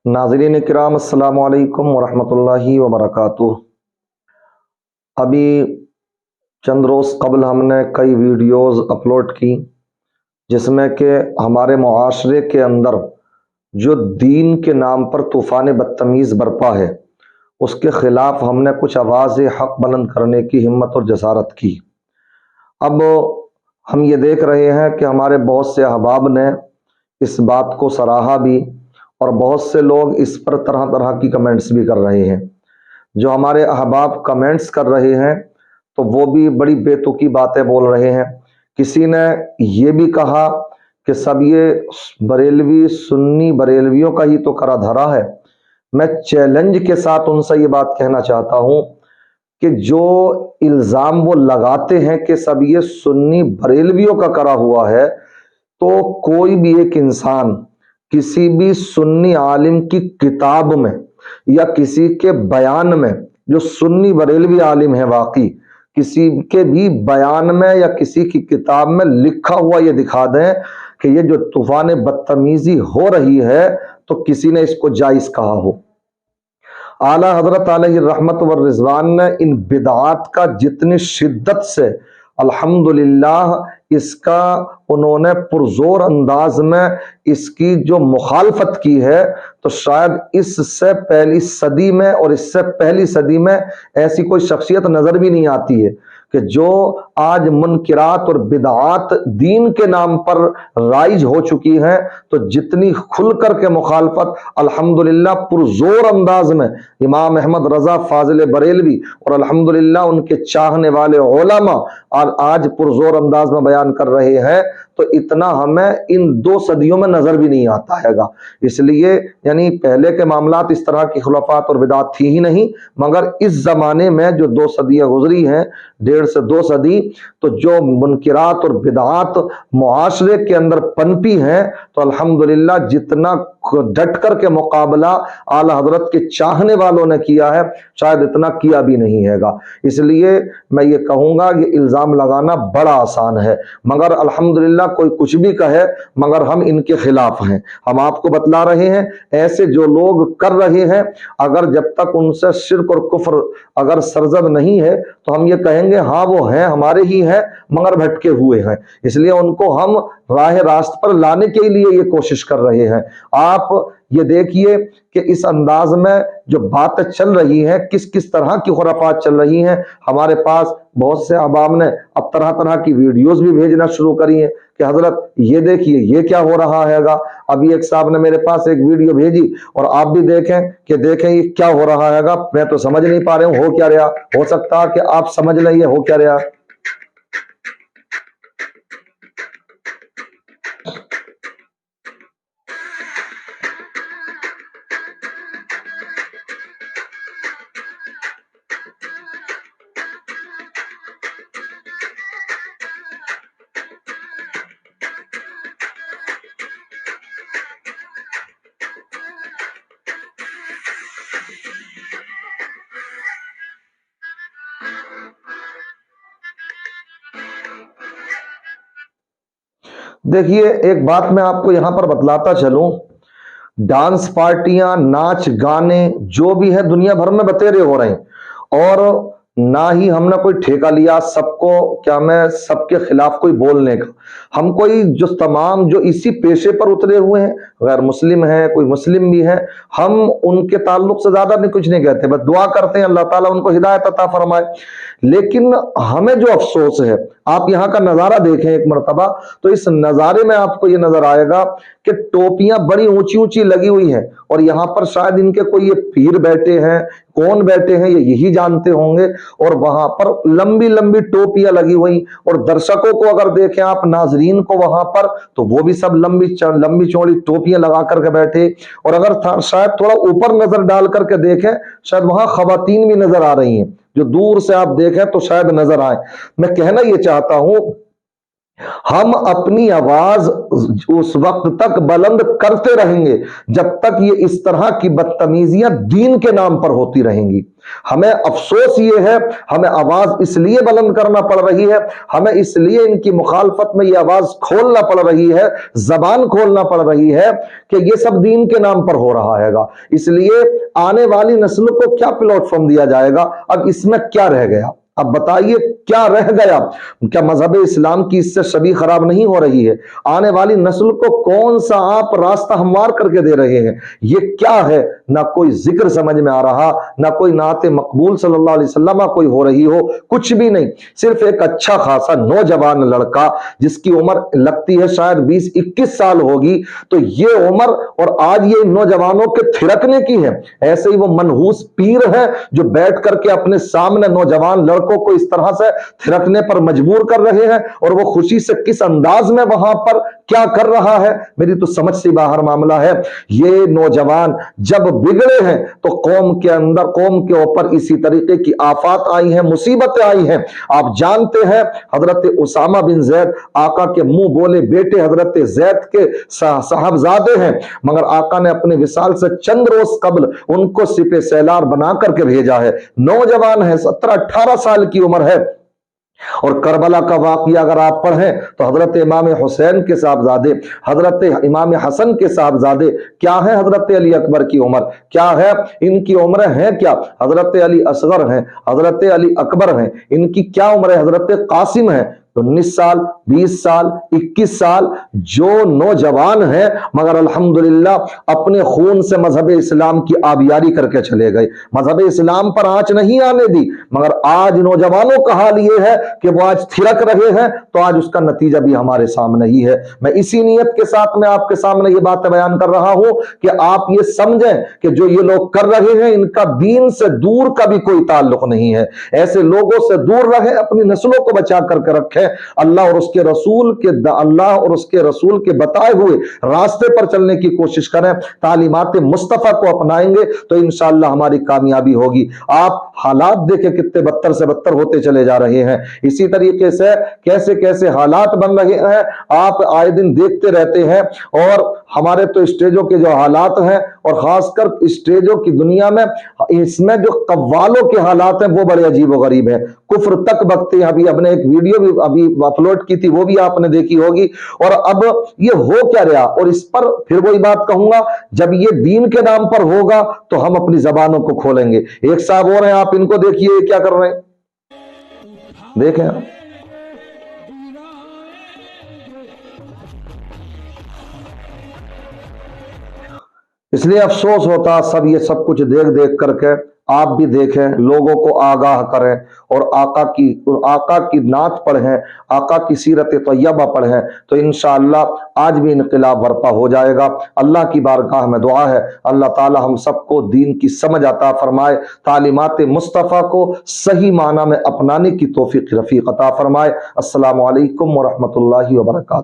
नाज़रीन किराम अस्सलामु अलैकुम वरहमतुल्लाहि वबरकातुह। अभी चंद रोज़ कबल हमने कई वीडियोज़ अपलोड की जिसमें कि हमारे मुआशरे के अंदर जो दीन के नाम पर तूफ़ान बदतमीज़ बरपा है उसके ख़िलाफ़ हमने कुछ आवाज़ हक़ बुलंद करने की हिम्मत और जसारत की। अब हम ये देख रहे हैं कि हमारे बहुत से अहबाब ने इस बात को सराहा भी और बहुत से लोग इस पर तरह तरह की कमेंट्स भी कर रहे हैं। जो हमारे अहबाब कमेंट्स कर रहे हैं तो वो भी बड़ी बेतुकी बातें बोल रहे हैं। किसी ने ये भी कहा कि सब ये बरेलवी सुन्नी बरेलवियों का ही तो करा धरा है। मैं चैलेंज के साथ उनसे ये बात कहना चाहता हूँ कि जो इल्ज़ाम वो लगाते हैं कि सब ये सुन्नी बरेलवियों का करा हुआ है, तो कोई भी एक इंसान किसी भी सुन्नी आलिम की किताब में या किसी के बयान में, जो सुन्नी बरेलवी आलिम है वाकई, किसी के भी बयान में या किसी की किताब में लिखा हुआ ये दिखा दें कि ये जो तूफान बदतमीजी हो रही है तो किसी ने इसको जायज कहा हो। आला हजरत अलैहि रहमत व रिजवान ने इन बिदआत का जितनी शिद्दत से अल्हम्दुलिल्लाह इसका उन्होंने पुरजोर अंदाज में इसकी जो मुखालफत की है, तो शायद इससे पहली सदी में और इससे पहली सदी में ऐसी कोई शख्सियत नजर भी नहीं आती है कि जो आज मुनकिरात और बिदआत दीन के नाम पर राइज हो चुकी हैं, तो जितनी खुल कर के मुखालफत अल्हम्दुलिल्लाह पुरजोर अंदाज में इमाम अहमद रजा फाजिल बरेलवी और अल्हम्दुलिल्लाह उनके चाहने वाले उलमा और आज पुरजोर अंदाज में बयान कर रहे हैं, तो इतना हमें इन 2 सदियों में नजर भी नहीं आता हैगा। इसलिए यानी पहले के मामलात इस तरह की खुलाफात और बिदात थी ही नहीं, मगर इस जमाने में जो 2 सदियां गुजरी हैं, 1.5 से 2 सदी, तो जो मुनकिरात और बिदात मुआशरे के अंदर पनपी हैं, तो अल्हम्दुलिल्लाह जितना डट कर के मुकाबला आला हजरत के चाहने वालों ने किया है, शायद इतना किया भी नहीं हैगा। इसलिए मैं ये कहूँगा कि इल्ज़ाम लगाना बड़ा आसान है, मगर अल्हम्दुलिल्लाह कोई कुछ भी कहे मगर हम इनके खिलाफ हैं। हम आपको बतला रहे हैं ऐसे जो लोग कर रहे हैं, अगर जब तक उनसे शिर्क और कुफ्र अगर सरजद नहीं है तो हम ये कहेंगे हाँ वो हैं, हमारे ही हैं, मगर भटके हुए हैं। इसलिए उनको हम राह रास्त पर लाने के लिए ये कोशिश कर रहे हैं। आप ये देखिए कि इस अंदाज में जो बातें चल रही हैं, किस किस तरह की खुराफात चल रही हैं। हमारे पास बहुत से अहबाब ने अब तरह तरह की वीडियोस भी भेजना शुरू करी हैं कि हजरत ये देखिए ये क्या हो रहा हैगा। अभी एक साहब ने मेरे पास एक वीडियो भेजी और आप भी देखें कि देखें ये क्या हो रहा हैगा। मैं तो समझ नहीं पा रहा हूँ हो क्या रहा, हो सकता है कि आप समझ लें ये हो क्या रहा। देखिए एक बात मैं आपको यहां पर बतलाता चलूं, डांस पार्टियां नाच गाने जो भी है दुनिया भर में बतेरे हो रहे हैं, और ना ही हमने कोई ठेका लिया सबको क्या मैं सबके खिलाफ कोई बोलने का। हम कोई जो तमाम जो इसी पेशे पर उतरे हुए हैं, गैर मुस्लिम है कोई मुस्लिम भी है, हम उनके ताल्लुक से ज्यादा नहीं कुछ नहीं कहते, बस दुआ करते हैं अल्लाह ताला उनको हिदायत अता फरमाए। लेकिन हमें जो अफसोस है, आप यहाँ का नजारा देखें एक मरतबा, तो इस नजारे में आपको ये नजर आएगा कि टोपियां बड़ी ऊंची ऊंची लगी हुई हैं, और यहाँ पर शायद इनके कोई ये पीर बैठे हैं, कौन बैठे हैं ये यही जानते होंगे, और वहां पर लंबी लंबी टोपियां लगी हुई, और दर्शकों को अगर देखें आप नाजरीन को वहां पर, तो वो भी सब लंबी चौड़ी टोपियां लगा करके बैठे, और अगर शायद थोड़ा ऊपर नजर डाल करके देखें शायद वहां खवातीन भी नजर आ रही हैं, जो दूर से आप देखें तो शायद नजर आए। मैं कहना ये चाहता हूं हम अपनी आवाज उस वक्त तक बुलंद करते रहेंगे जब तक ये इस तरह की बदतमीजियां दीन के नाम पर होती रहेंगी। हमें अफसोस ये है, हमें आवाज इसलिए बुलंद करना पड़ रही है, हमें इसलिए इनकी मुखालफत में ये आवाज खोलना पड़ रही है, जबान खोलना पड़ रही है कि ये सब दीन के नाम पर हो रहा है। इसलिए आने वाली नस्ल को क्या प्लेटफॉर्म दिया जाएगा? अब इसमें क्या रह गया? अब बताइए क्या रह गया? क्या मजहब इस्लाम की इससे छवि खराब नहीं हो रही है? आने वाली नस्ल को कौन सा आप रास्ता हमवार करके दे रहे हैं? ये क्या है? ना कोई जिक्र समझ में आ रहा, ना कोई नाते मकबूल सल्लल्लाहु अलैहि वसल्लम कोई हो रही हो, कुछ भी नहीं। सिर्फ एक अच्छा खासा नौजवान लड़का जिसकी उम्र लगती है शायद 20-21 साल होगी, तो ये उम्र और आज ये नौजवानों के थिरकने की है। ऐसे ही वो मनहूस पीर है जो बैठ करके अपने सामने नौजवान लड़कों को इस तरह से थिरकने पर मजबूर कर रहे हैं, और वो खुशी से किस अंदाज में वहां पर क्या कर रहा है, मेरी तो समझ से बाहर मामला है। ये नौजवान जब बिगड़े हैं तो कौम के अंदर, कौम के ऊपर इसी तरीके की आफात आई हैं, मुसीबतें आई हैं। आप जानते हैं हजरत उसामा बिन जैद आका के मुंह बोले बेटे हजरत जैद के साहबजादे हैं, मगर आका ने अपने विसाल से चंद रोज कबल उनको सिपे सैलार बना करके भेजा है। नौजवान है, 17-18 साल की उम्र है। और करबला का वाकया अगर आप पढ़ें तो हजरत इमाम हुसैन के साहबजादे, हजरत इमाम हसन के साहबजादे क्या है, हजरत अली अकबर की उम्र क्या है, इनकी उम्र है क्या? हजरत अली असगर हैं, हजरत अली अकबर हैं, इनकी क्या उम्र है? हजरत कासिम है। 19 साल, 20 साल, 21 साल जो नौजवान है, मगर अल्हम्दुलिल्लाह अपने खून से मजहब इस्लाम की आबियारी करके चले गए, मजहब इस्लाम पर आंच नहीं आने दी। मगर आज नौजवानों का हाल यह है कि वो आज थिरक रहे हैं, तो आज उसका नतीजा भी हमारे सामने ही है। मैं इसी नियत के साथ में आपके सामने ये बात बयान कर रहा हूं कि आप ये समझें कि जो ये लोग कर रहे हैं इनका दीन से दूर का भी कोई ताल्लुक नहीं है। ऐसे लोगों से दूर रहे, अपनी नस्लों को बचा करके रखें। अल्लाह और उसके रसूल के बताए हुए रास्ते पर चलने की कोशिश करें, तालीमात मुस्तफा को अपनाएंगे तो इंशाअल्लाह हमारी कामयाबी होगी। आप हालात देखें कितने बदतर से बदतर होते चले जा रहे हैं। इसी तरीके से कैसे कैसे हालात बन रहे हैं आप आए दिन देखते रहते हैं। और हमारे तो स्टेजों के जो हालात हैं, और खासकर स्टेजों की दुनिया में इसमें जो कव्वालों के हालात हैं वो बड़े अजीब व गरीब हैं। कुफ्र तक बकते हैं। अभी हमने एक वीडियो भी अभी अपलोड की थी, वो भी आपने देखी होगी। और अब ये हो क्या रहा, और इस पर फिर वही बात कहूंगा, जब ये दीन के नाम पर होगा तो हम अपनी जबानों को खोलेंगे। एक साहब और हैं, आप इनको देखिए क्या कर रहे हैं, देखें आप। इसलिए अफसोस होता सब ये सब कुछ देख देख करके। आप भी देखें, लोगों को आगाह करें, और आका की नात पढ़ें, आका की सीरत तैयबा पढ़ें, तो इंशाअल्लाह आज भी इनकलाब बर्पा हो जाएगा। अल्लाह की बारगाह में दुआ है अल्लाह ताला हम सबको दीन की समझ अता फरमाए, तालीमात मुस्तफ़ा को सही माना में अपनाने की तौफीक रफ़ीक अता फरमाए। अस्सलामु अलैकुम व रहमतुल्लाहि व बरकातहू।